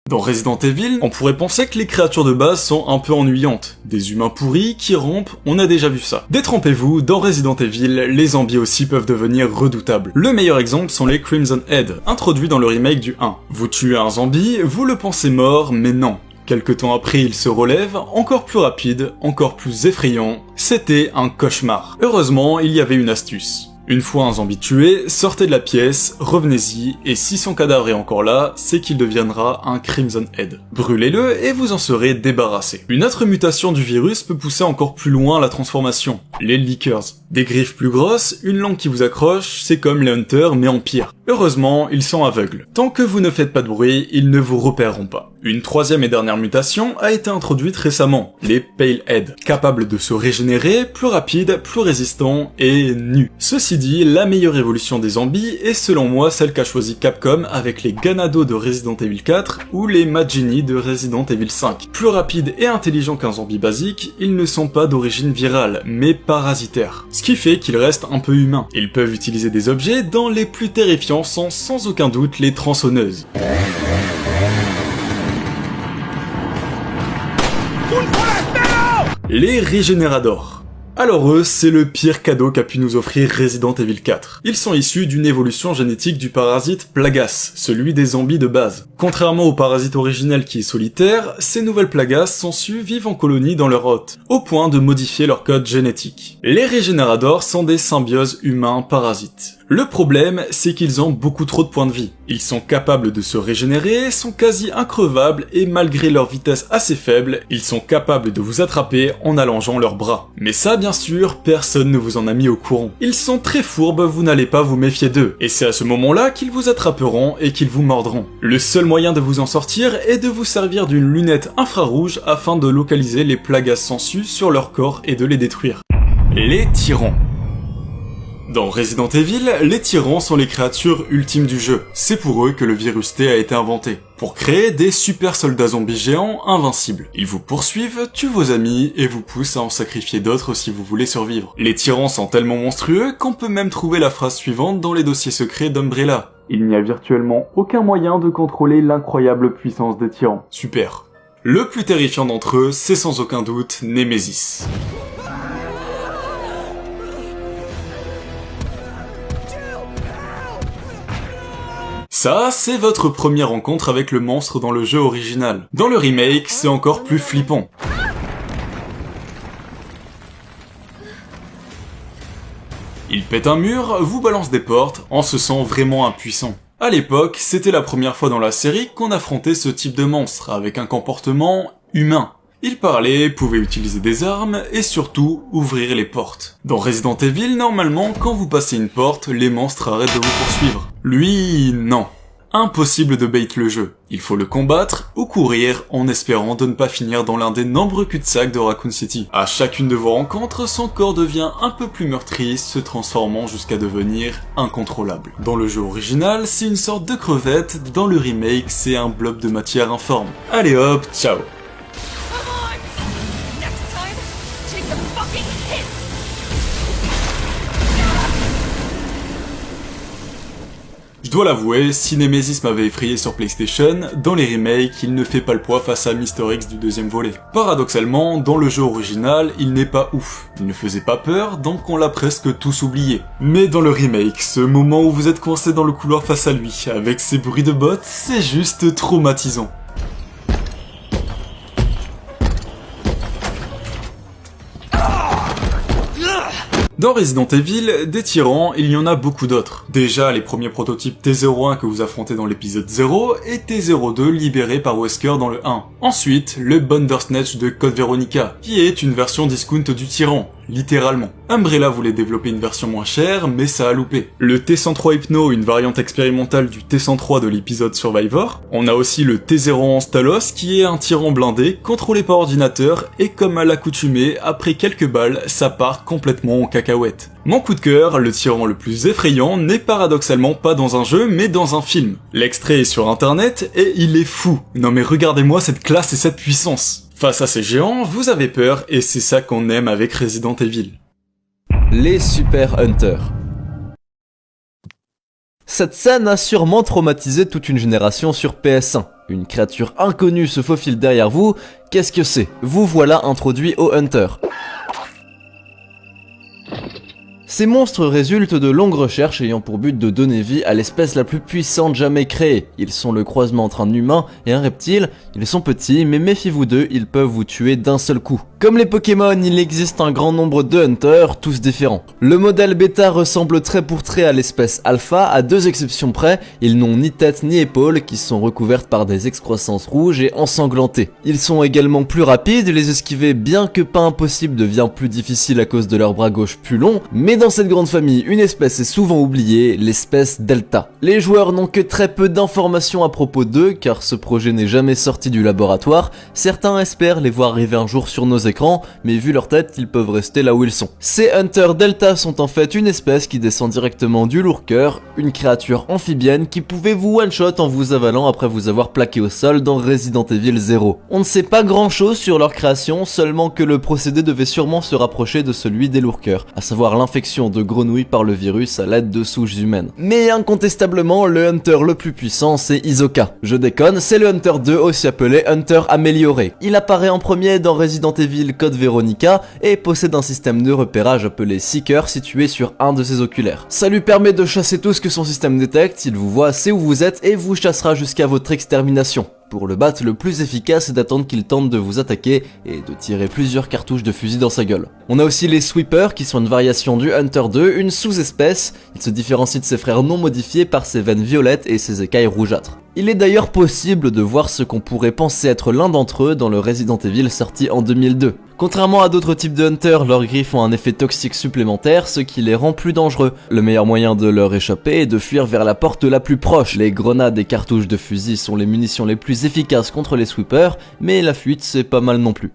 Dans Resident Evil, on pourrait penser que les créatures de base sont un peu ennuyantes. Des humains pourris qui rampent, on a déjà vu ça. Détrompez-vous, dans Resident Evil, les zombies aussi peuvent devenir redoutables. Le meilleur exemple sont les Crimson Head, introduits dans le remake du 1. Vous tuez un zombie, vous le pensez mort, mais non. Quelque temps après, il se relève, encore plus rapide, encore plus effrayant. C'était un cauchemar. Heureusement, il y avait une astuce. Une fois un zombie tué, sortez de la pièce, revenez-y, et si son cadavre est encore là, c'est qu'il deviendra un Crimson Head. Brûlez-le et vous en serez débarrassé. Une autre mutation du virus peut pousser encore plus loin la transformation, les Lickers. Des griffes plus grosses, une langue qui vous accroche, c'est comme les Hunters mais en pire. Heureusement, ils sont aveugles. Tant que vous ne faites pas de bruit, ils ne vous repéreront pas. Une troisième et dernière mutation a été introduite récemment, les Pale Head, capables de se régénérer, plus rapides, plus résistants et nus. Ceci dit, la meilleure évolution des zombies est selon moi celle qu'a choisi Capcom avec les Ganado de Resident Evil 4 ou les Magini de Resident Evil 5. Plus rapides et intelligents qu'un zombie basique, ils ne sont pas d'origine virale, mais parasitaires. Ce qui fait qu'ils restent un peu humains. Ils peuvent utiliser des objets dont les plus terrifiants sont sans aucun doute les tronçonneuses. Les Regeneradors. Alors eux, c'est le pire cadeau qu'a pu nous offrir Resident Evil 4. Ils sont issus d'une évolution génétique du parasite Plagas, celui des zombies de base. Contrairement au parasite originel qui est solitaire, ces nouvelles Plagas sont su vivent en colonie dans leur hôte, au point de modifier leur code génétique. Les Regeneradors sont des symbioses humains-parasites. Le problème, c'est qu'ils ont beaucoup trop de points de vie. Ils sont capables de se régénérer, sont quasi increvables et malgré leur vitesse assez faible, ils sont capables de vous attraper en allongeant leurs bras. Mais ça, bien sûr, personne ne vous en a mis au courant. Ils sont très fourbes, vous n'allez pas vous méfier d'eux. Et c'est à ce moment-là qu'ils vous attraperont et qu'ils vous mordront. Le seul moyen de vous en sortir est de vous servir d'une lunette infrarouge afin de localiser les Plagas sangsues sur leur corps et de les détruire. Les tyrans. Dans Resident Evil, les tyrans sont les créatures ultimes du jeu. C'est pour eux que le virus T a été inventé, pour créer des super soldats zombies géants invincibles. Ils vous poursuivent, tuent vos amis et vous poussent à en sacrifier d'autres si vous voulez survivre. Les tyrans sont tellement monstrueux qu'on peut même trouver la phrase suivante dans les dossiers secrets d'Umbrella. Il n'y a virtuellement aucun moyen de contrôler l'incroyable puissance des tyrans. Super. Le plus terrifiant d'entre eux, c'est sans aucun doute Nemesis. Ça, c'est votre première rencontre avec le monstre dans le jeu original. Dans le remake, c'est encore plus flippant. Il pète un mur, vous balance des portes, on se sent vraiment impuissant. À l'époque, c'était la première fois dans la série qu'on affrontait ce type de monstre, avec un comportement humain. Il parlait, pouvait utiliser des armes, et surtout, ouvrir les portes. Dans Resident Evil, normalement, quand vous passez une porte, les monstres arrêtent de vous poursuivre. Lui, non. Impossible de bait le jeu. Il faut le combattre ou courir en espérant de ne pas finir dans l'un des nombreux cul-de-sac de Raccoon City. À chacune de vos rencontres, son corps devient un peu plus meurtri, se transformant jusqu'à devenir incontrôlable. Dans le jeu original, c'est une sorte de crevette, dans le remake, c'est un blob de matière informe. Allez hop, ciao. Je dois l'avouer, si Nemesis m'avait effrayé sur PlayStation, dans les remakes, il ne fait pas le poids face à Mr. X du deuxième volet. Paradoxalement, dans le jeu original, il n'est pas ouf. Il ne faisait pas peur, donc on l'a presque tous oublié. Mais dans le remake, ce moment où vous êtes coincé dans le couloir face à lui, avec ses bruits de bottes, c'est juste traumatisant. Dans Resident Evil, des tyrans, il y en a beaucoup d'autres. Déjà, les premiers prototypes T-01 que vous affrontez dans l'épisode 0 et T-02 libérés par Wesker dans le 1. Ensuite, le Bandersnatch de Code Veronica, qui est une version discount du tyran. Littéralement. Umbrella voulait développer une version moins chère, mais ça a loupé. Le T-103 Hypno, une variante expérimentale du T-103 de l'épisode Survivor. On a aussi le T-011 Talos, qui est un tyran blindé, contrôlé par ordinateur, et comme à l'accoutumée, après quelques balles, ça part complètement en cacahuète. Mon coup de cœur, le tyran le plus effrayant, n'est paradoxalement pas dans un jeu, mais dans un film. L'extrait est sur internet, et il est fou. Non mais regardez-moi cette classe et cette puissance. Face à ces géants, vous avez peur, et c'est ça qu'on aime avec Resident Evil. Les Super Hunters. Cette scène a sûrement traumatisé toute une génération sur PS1. Une créature inconnue se faufile derrière vous, qu'est-ce que c'est? Vous voilà introduit au Hunter. Ces monstres résultent de longues recherches ayant pour but de donner vie à l'espèce la plus puissante jamais créée. Ils sont le croisement entre un humain et un reptile, ils sont petits mais méfiez-vous d'eux, ils peuvent vous tuer d'un seul coup. Comme les Pokémon, il existe un grand nombre de Hunters, tous différents. Le modèle bêta ressemble trait pour trait à l'espèce alpha, à deux exceptions près, ils n'ont ni tête ni épaules, qui sont recouvertes par des excroissances rouges et ensanglantées. Ils sont également plus rapides, les esquiver bien que pas impossible devient plus difficile à cause de leur bras gauche plus long, mais dans cette grande famille, une espèce est souvent oubliée, l'espèce Delta. Les joueurs n'ont que très peu d'informations à propos d'eux, car ce projet n'est jamais sorti du laboratoire, certains espèrent les voir arriver un jour sur nos écrans, mais vu leur tête, ils peuvent rester là où ils sont. Ces Hunters Delta sont en fait une espèce qui descend directement du Lurker, une créature amphibienne qui pouvait vous one-shot en vous avalant après vous avoir plaqué au sol dans Resident Evil 0. On ne sait pas grand chose sur leur création, seulement que le procédé devait sûrement se rapprocher de celui des Lurkers, à savoir l'infection de grenouilles par le virus à l'aide de souches humaines. Mais incontestablement, le Hunter le plus puissant c'est Hisoka. Je déconne, c'est le Hunter 2, aussi appelé Hunter amélioré. Il apparaît en premier dans Resident Evil Code Veronica et possède un système de repérage appelé Seeker situé sur un de ses oculaires. Ça lui permet de chasser tout ce que son système détecte, il vous voit, sait où vous êtes et vous chassera jusqu'à votre extermination. Pour le battre, le plus efficace est d'attendre qu'il tente de vous attaquer et de tirer plusieurs cartouches de fusil dans sa gueule. On a aussi les Sweepers qui sont une variation du Hunter 2, une sous-espèce. Il se différencie de ses frères non modifiés par ses veines violettes et ses écailles rougeâtres. Il est d'ailleurs possible de voir ce qu'on pourrait penser être l'un d'entre eux dans le Resident Evil sorti en 2002. Contrairement à d'autres types de Hunters, leurs griffes ont un effet toxique supplémentaire, ce qui les rend plus dangereux. Le meilleur moyen de leur échapper est de fuir vers la porte la plus proche. Les grenades et cartouches de fusil sont les munitions les plus efficaces contre les Sweepers, mais la fuite c'est pas mal non plus.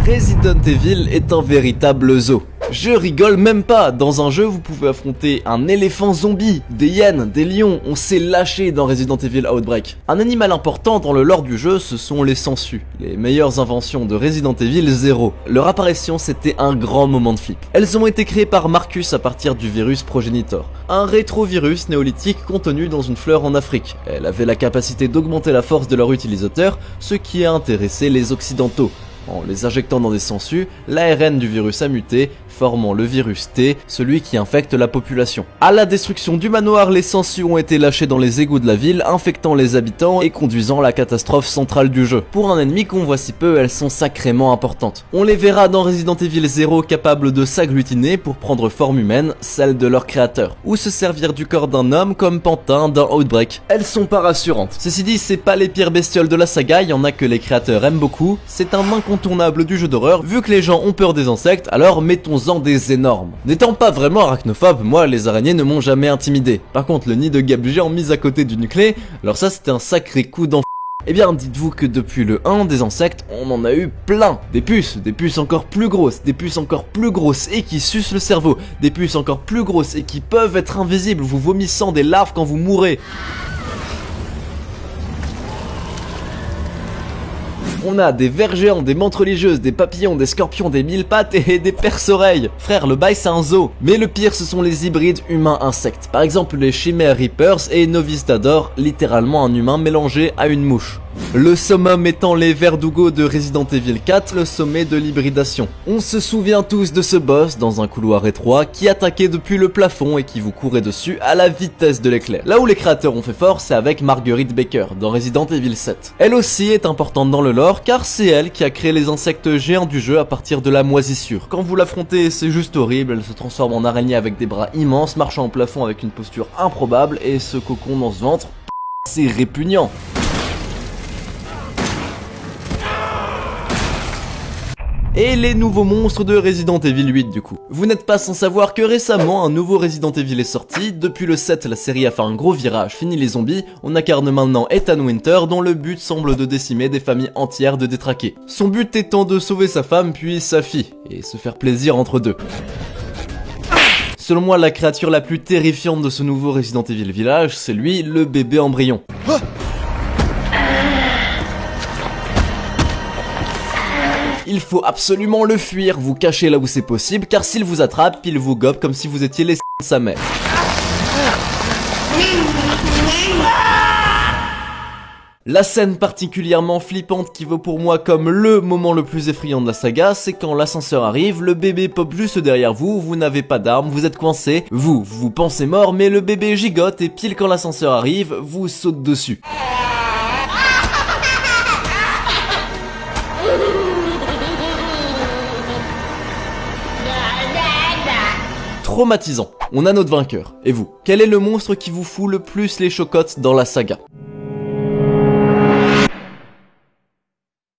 Resident Evil est un véritable zoo. Je rigole même pas, dans un jeu vous pouvez affronter un éléphant zombie, des hyènes, des lions, on s'est lâché dans Resident Evil Outbreak. Un animal important dans le lore du jeu, ce sont les sangsues, les meilleures inventions de Resident Evil 0. Leur apparition c'était un grand moment de flip. Elles ont été créées par Marcus à partir du virus Progenitor, un rétrovirus néolithique contenu dans une fleur en Afrique. Elle avait la capacité d'augmenter la force de leur utilisateur, ce qui a intéressé les occidentaux. En les injectant dans des sangsues, l'ARN du virus a muté, formant le virus T, celui qui infecte la population. À la destruction du manoir, les sangsues ont été lâchées dans les égouts de la ville, infectant les habitants et conduisant à la catastrophe centrale du jeu. Pour un ennemi qu'on voit si peu, elles sont sacrément importantes. On les verra dans Resident Evil 0 capables de s'agglutiner pour prendre forme humaine, celle de leur créateur, ou se servir du corps d'un homme comme Pantin dans Outbreak. Elles sont pas rassurantes. Ceci dit, c'est pas les pires bestioles de la saga, il y en a que les créateurs aiment beaucoup, c'est un incontournable du jeu d'horreur, vu que les gens ont peur des insectes, alors mettons-en des énormes. N'étant pas vraiment arachnophobe, moi les araignées ne m'ont jamais intimidé. Par contre le nid de guêpe géant mis à côté d'une clé, alors ça c'était un sacré coup d'enfer. Eh bien dites-vous que depuis le 1 des insectes, on en a eu plein. Des puces encore plus grosses, des puces encore plus grosses et qui sucent le cerveau, des puces encore plus grosses et qui peuvent être invisibles, vous vomissant des larves quand vous mourrez. On a des vers géants, des mantes religieuses, des papillons, des scorpions, des mille pattes et des perce-oreilles. Frère, le bail c'est un zoo. Mais le pire ce sont les hybrides humains-insectes. Par exemple les Chimère Reapers et Novistador, littéralement un humain mélangé à une mouche. Le summum étant les Verdugo de Resident Evil 4, le sommet de l'hybridation. On se souvient tous de ce boss dans un couloir étroit qui attaquait depuis le plafond et qui vous courait dessus à la vitesse de l'éclair. Là où les créateurs ont fait fort, c'est avec Marguerite Baker dans Resident Evil 7. Elle aussi est importante dans le lore car c'est elle qui a créé les insectes géants du jeu à partir de la moisissure. Quand vous l'affrontez, c'est juste horrible, elle se transforme en araignée avec des bras immenses, marchant au plafond avec une posture improbable et ce cocon dans ce ventre, c'est répugnant. Et les nouveaux monstres de Resident Evil 8 du coup. Vous n'êtes pas sans savoir que récemment un nouveau Resident Evil est sorti, depuis le 7 la série a fait un gros virage, fini les zombies, on incarne maintenant Ethan Winter dont le but semble de décimer des familles entières de détraqués. Son but étant de sauver sa femme puis sa fille, et se faire plaisir entre deux. Selon moi la créature la plus terrifiante de ce nouveau Resident Evil Village, c'est lui, le bébé embryon. Il faut absolument le fuir, vous cachez là où c'est possible, car s'il vous attrape, il vous gobe comme si vous étiez les de sa mère. La scène particulièrement flippante qui vaut pour moi comme le moment le plus effrayant de la saga, c'est quand l'ascenseur arrive, le bébé pop juste derrière vous, vous n'avez pas d'arme, vous êtes coincé, vous pensez mort, mais le bébé gigote et pile quand l'ascenseur arrive, vous saute dessus. Traumatisant. On a notre vainqueur. Et vous, quel est le monstre qui vous fout le plus les chocottes dans la saga ?